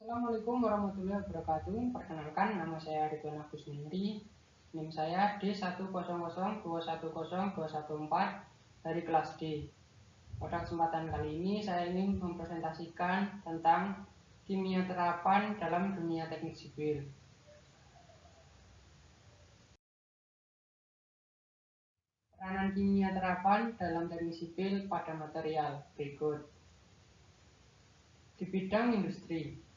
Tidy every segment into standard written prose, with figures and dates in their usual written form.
Assalamualaikum warahmatullahi wabarakatuh. Perkenalkan, nama saya Ridwan Agus Mendri. NIM saya D100210214 dari kelas D. Pada kesempatan kali ini saya ingin mempresentasikan tentang kimia terapan dalam dunia teknik sipil. Peranan kimia terapan dalam teknik sipil pada material berikut. Di bidang industri,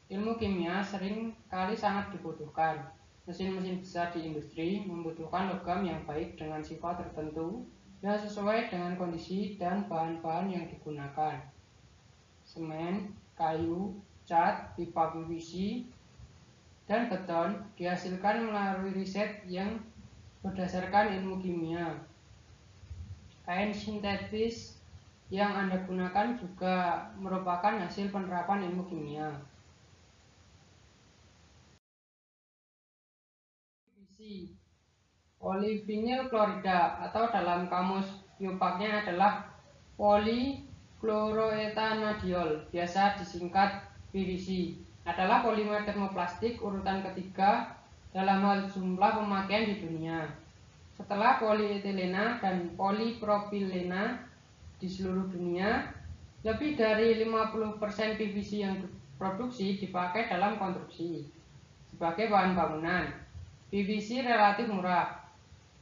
ilmu kimia sering kali sangat dibutuhkan. Mesin-mesin besar di industri membutuhkan logam yang baik dengan sifat tertentu yang sesuai dengan kondisi dan bahan-bahan yang digunakan. Semen, kayu, cat, pipa PVC, dan beton dihasilkan melalui riset yang berdasarkan ilmu kimia. Kain sintetis yang Anda gunakan juga merupakan hasil penerapan ilmu kimia. Polyvinyl klorida atau dalam kamus Iupaknya adalah polychloroethanadiol, biasa disingkat PVC, adalah polimer termoplastik urutan ketiga dalam hal jumlah pemakaian di dunia. Setelah polietilena dan polipropilena di seluruh dunia, lebih dari 50% PVC yang diproduksi dipakai dalam konstruksi. Sebagai bahan bangunan, PVC relatif murah,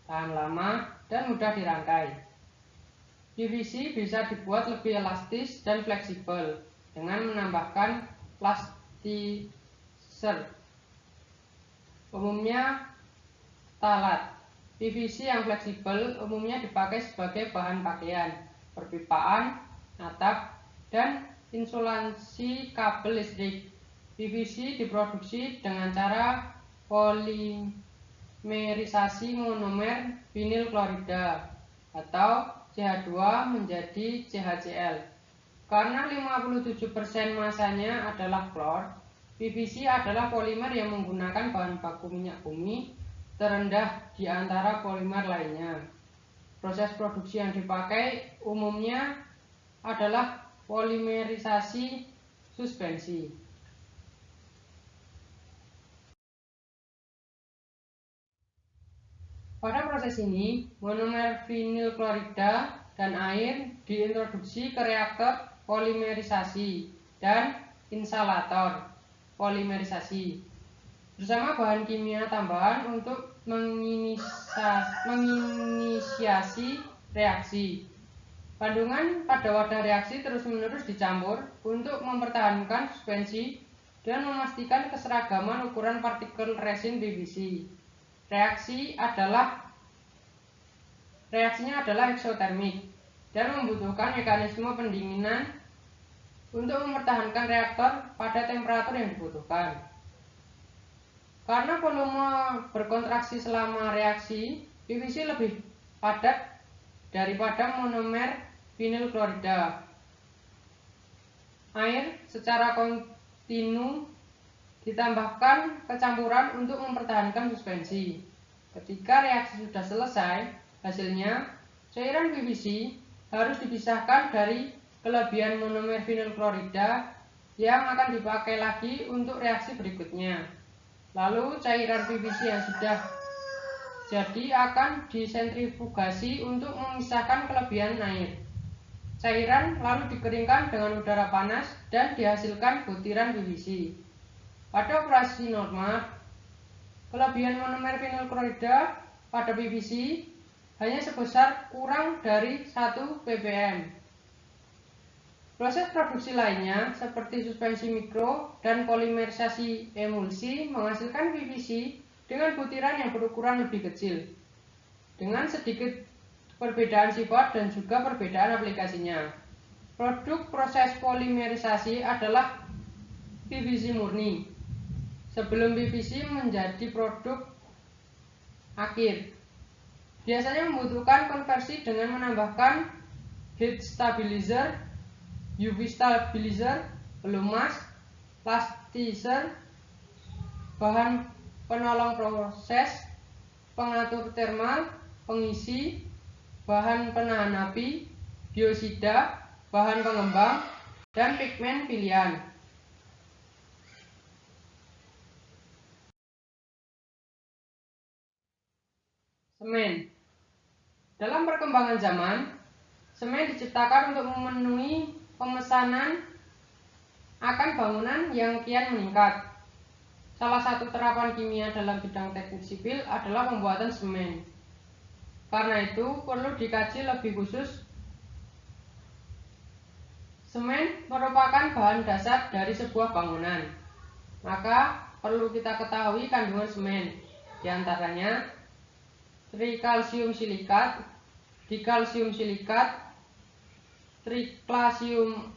tahan lama, dan mudah dirangkai. PVC bisa dibuat lebih elastis dan fleksibel dengan menambahkan plastiser, umumnya phthalate. PVC yang fleksibel umumnya dipakai sebagai bahan pakaian, perpipaan, atap, dan insulasi kabel listrik. PVC diproduksi dengan cara polimerisasi monomer vinil klorida atau CH2 menjadi CHCl. Karena 57% masanya adalah klor, PVC adalah polimer yang menggunakan bahan baku minyak bumi terendah di antara polimer lainnya. Proses produksi yang dipakai umumnya adalah polimerisasi suspensi. Pada proses ini, monomer vinil klorida dan air diintroduksi ke reaktor polimerisasi dan insalator polimerisasi bersama bahan kimia tambahan untuk menginisiasi reaksi. Kandungan pada wadah reaksi terus-menerus dicampur untuk mempertahankan suspensi dan memastikan keseragaman ukuran partikel resin PVC. Reaksinya adalah eksotermik dan membutuhkan mekanisme pendinginan untuk mempertahankan reaktor pada temperatur yang dibutuhkan. Karena volume berkontraksi selama reaksi, PVC lebih padat daripada monomer vinil klorida. Air secara kontinu ditambahkan ke campuran untuk mempertahankan suspensi. Ketika reaksi sudah selesai, hasilnya cairan PVC harus dipisahkan dari kelebihan monomer vinil klorida yang akan dipakai lagi untuk reaksi berikutnya. Lalu cairan PVC yang sudah jadi akan disentrifugasi untuk memisahkan kelebihan air. Cairan lalu dikeringkan dengan udara panas dan dihasilkan butiran PVC. Pada operasi normal, kelebihan monomer vinil klorida pada PVC hanya sebesar kurang dari 1 ppm. Proses produksi lainnya seperti suspensi mikro dan polimerisasi emulsi menghasilkan PVC dengan butiran yang berukuran lebih kecil, dengan sedikit perbedaan sifat dan juga perbedaan aplikasinya. Produk proses polimerisasi adalah PVC murni sebelum PVC menjadi produk akhir. Biasanya membutuhkan konversi dengan menambahkan heat stabilizer, UV stabilizer, pelumas, plastiser, bahan penolong proses, pengatur termal, pengisi, bahan penahan api, biosida, bahan pengembang, dan pigmen pilihan. Semen. Dalam perkembangan zaman, semen diciptakan untuk memenuhi pemesanan akan bangunan yang kian meningkat. Salah satu terapan kimia dalam bidang teknik sipil adalah pembuatan semen. Karena itu, perlu dikaji lebih khusus. Semen merupakan bahan dasar dari sebuah bangunan. Maka, perlu kita ketahui kandungan semen. Di antaranya, trikalsium silikat, dikalsium silikat, trikalsium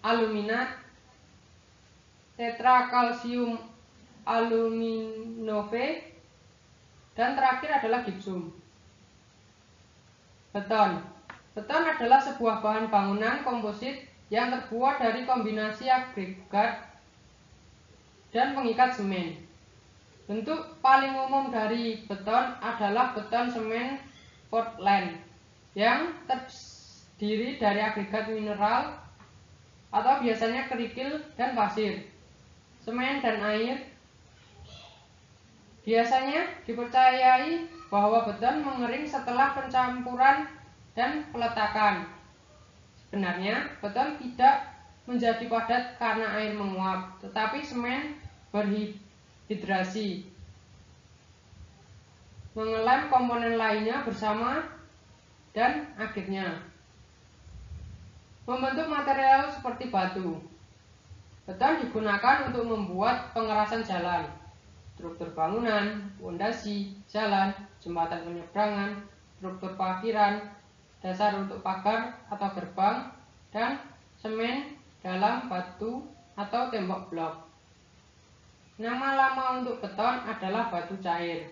aluminat, tetrakalsium aluminofosfat, dan terakhir adalah gipsum. Beton. Beton adalah sebuah bahan bangunan komposit yang terbuat dari kombinasi agregat dan pengikat semen. Bentuk paling umum dari beton adalah beton semen Portland yang terdiri dari agregat mineral atau biasanya kerikil dan pasir, semen dan air. Biasanya dipercayai bahwa beton mengering setelah pencampuran dan peletakan. Sebenarnya, beton tidak menjadi padat karena air menguap, tetapi semen berhidrasi mengelem komponen lainnya bersama dan akhirnya membentuk material seperti batu. Beton digunakan untuk membuat pengerasan jalan, struktur bangunan, fondasi, jalan, jembatan penyeberangan, struktur parkiran, dasar untuk pagar atau gerbang, dan semen dalam batu atau tembok blok. Nama lama untuk beton adalah batu cair.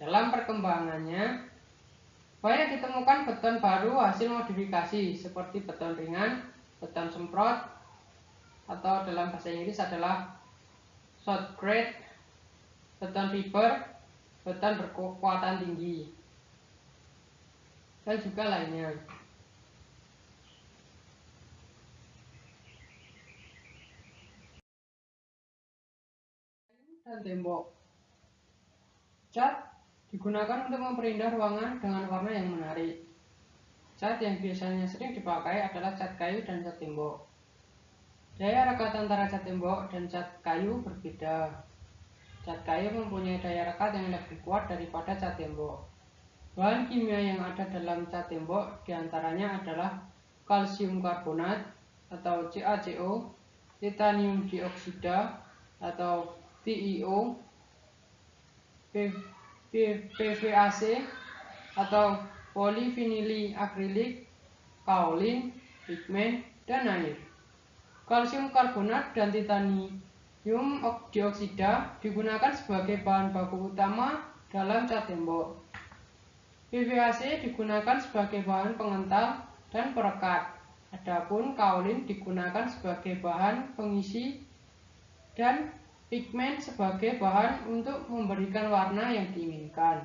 Dalam perkembangannya, banyak ditemukan beton baru hasil modifikasi seperti beton ringan, beton semprot, atau dalam bahasa Inggris adalah shot grade, beton fiber, beton berkekuatan tinggi, dan juga lainnya. Dan tembok. Cat digunakan untuk memperindah ruangan dengan warna yang menarik. Cat yang biasanya sering dipakai adalah cat kayu dan cat tembok. Daya rekat antara cat tembok dan cat kayu berbeda. Cat kayu mempunyai daya rekat yang lebih kuat daripada cat tembok. Bahan kimia yang ada dalam cat tembok diantaranya adalah kalsium karbonat atau CaCO, titanium dioksida atau TiO, PVAC atau polivinil akrilik, kaolin, pigmen, dan air. Kalsium karbonat dan titanium dioksida digunakan sebagai bahan baku utama dalam cat tembok. PVAC digunakan sebagai bahan pengental dan perekat. Adapun kaolin digunakan sebagai bahan pengisi dan pigmen sebagai bahan untuk memberikan warna yang diinginkan.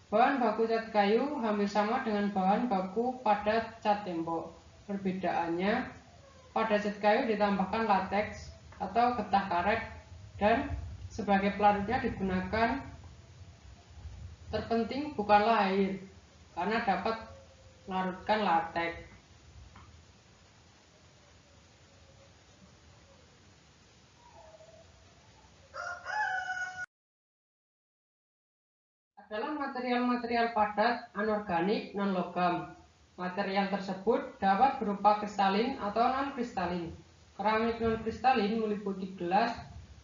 Bahan baku cat kayu hampir sama dengan bahan baku pada cat tembok. Perbedaannya, pada cat kayu ditambahkan lateks atau getah karet dan sebagai pelarutnya digunakan. Terpenting bukanlah air, karena dapat melarutkan lateks. Adalah material-material padat anorganik non-logam. Material tersebut dapat berupa kristalin atau non-kristalin. Keramik non-kristalin meliputi gelas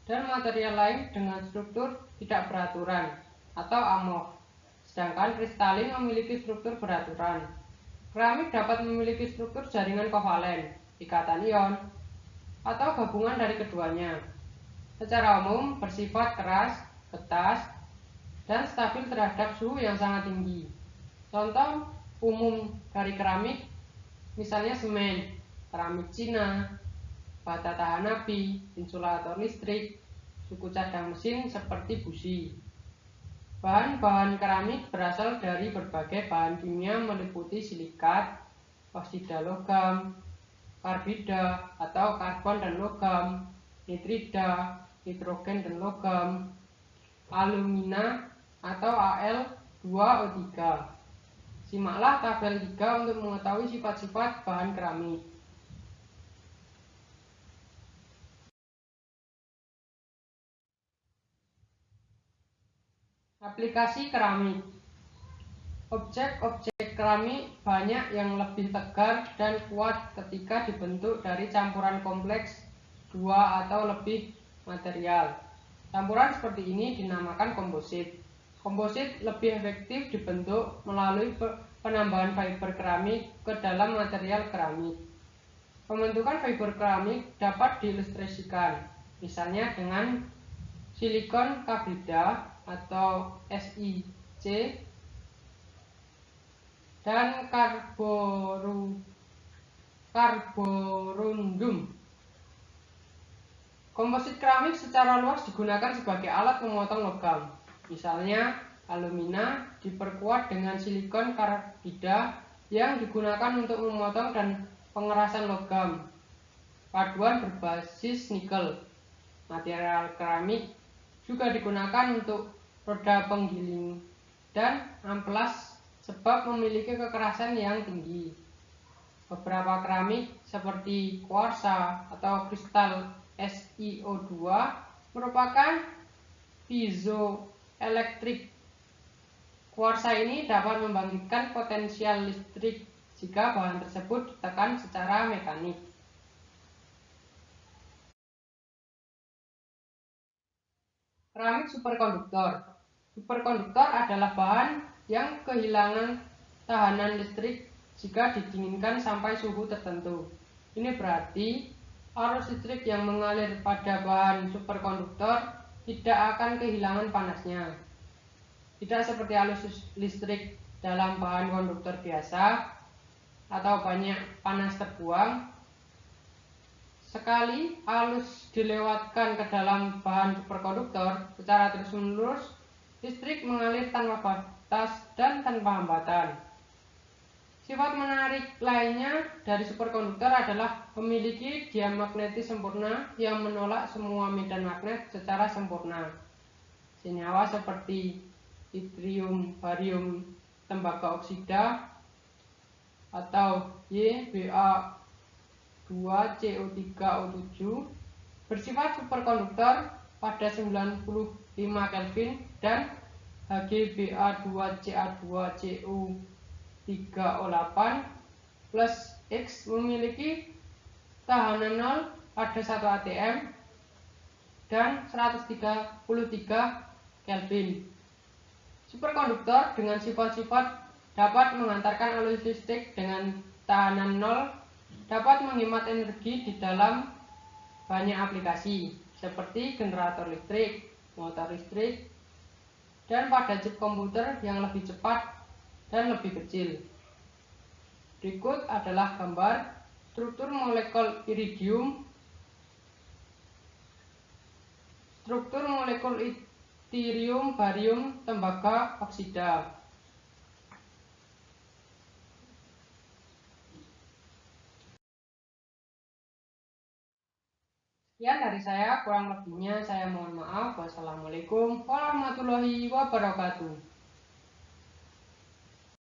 dan material lain dengan struktur tidak beraturan atau amorf, sedangkan kristalin memiliki struktur beraturan. Keramik dapat memiliki struktur jaringan kovalen, ikatan ion, atau gabungan dari keduanya. Secara umum bersifat keras, ketas, dan stabil terhadap suhu yang sangat tinggi. Contoh umum dari keramik misalnya semen, keramik Cina, bata tahan api, insulator listrik, suku cadang mesin seperti busi. Bahan-bahan keramik berasal dari berbagai bahan kimia meliputi silikat, oksida logam, karbida atau karbon dan logam, nitrida, nitrogen dan logam, alumina, atau Al2O3. Simaklah tabel 3 untuk mengetahui sifat-sifat bahan keramik. Aplikasi keramik. Objek-objek keramik banyak yang lebih tegar dan kuat ketika dibentuk dari campuran kompleks dua atau lebih material. Campuran seperti ini dinamakan komposit. Komposit lebih efektif dibentuk melalui penambahan fiber keramik ke dalam material keramik. Pembentukan fiber keramik dapat diilustrasikan, misalnya dengan silikon kabrida atau SiC dan karborundum. Komposit keramik secara luas digunakan sebagai alat memotong logam. Misalnya, alumina diperkuat dengan silikon karbida yang digunakan untuk memotong dan pengerasan logam. Paduan berbasis nikel. Material keramik juga digunakan untuk roda penggiling dan amplas sebab memiliki kekerasan yang tinggi. Beberapa keramik seperti kuarsa atau kristal SiO2 merupakan piezoelektrik. Kuarsa ini dapat membangkitkan potensial listrik jika bahan tersebut ditekan secara mekanik. Keramik superkonduktor. Superkonduktor adalah bahan yang kehilangan tahanan listrik jika didinginkan sampai suhu tertentu. Ini berarti arus listrik yang mengalir pada bahan superkonduktor tidak akan kehilangan panasnya. Tidak seperti arus listrik dalam bahan konduktor biasa atau banyak panas terbuang. Sekali arus dilewatkan ke dalam bahan superkonduktor secara terus-menerus, listrik mengalir tanpa batas dan tanpa hambatan. Sifat menarik lainnya dari superkonduktor adalah memiliki diamagnetis sempurna yang menolak semua medan magnet secara sempurna. Senyawa seperti yttrium, barium, tembaga oksida, atau YBa2CO3O7 bersifat superkonduktor pada 95 Kelvin dan HgBa2Ca2Cu3O8 plus X memiliki tahanan 0 pada 1 atm dan 133 Kelvin. Superkonduktor dengan sifat-sifat dapat mengantarkan arus listrik dengan tahanan 0, dapat menghemat energi di dalam banyak aplikasi seperti generator listrik, motor listrik, dan pada chip komputer yang lebih cepat dan lebih kecil. Berikut adalah gambar struktur molekul iridium, struktur molekul yttrium, barium, tembaga oksida. Sekian dari saya, kurang lebihnya saya mohon maaf. Wassalamualaikum warahmatullahi wabarakatuh.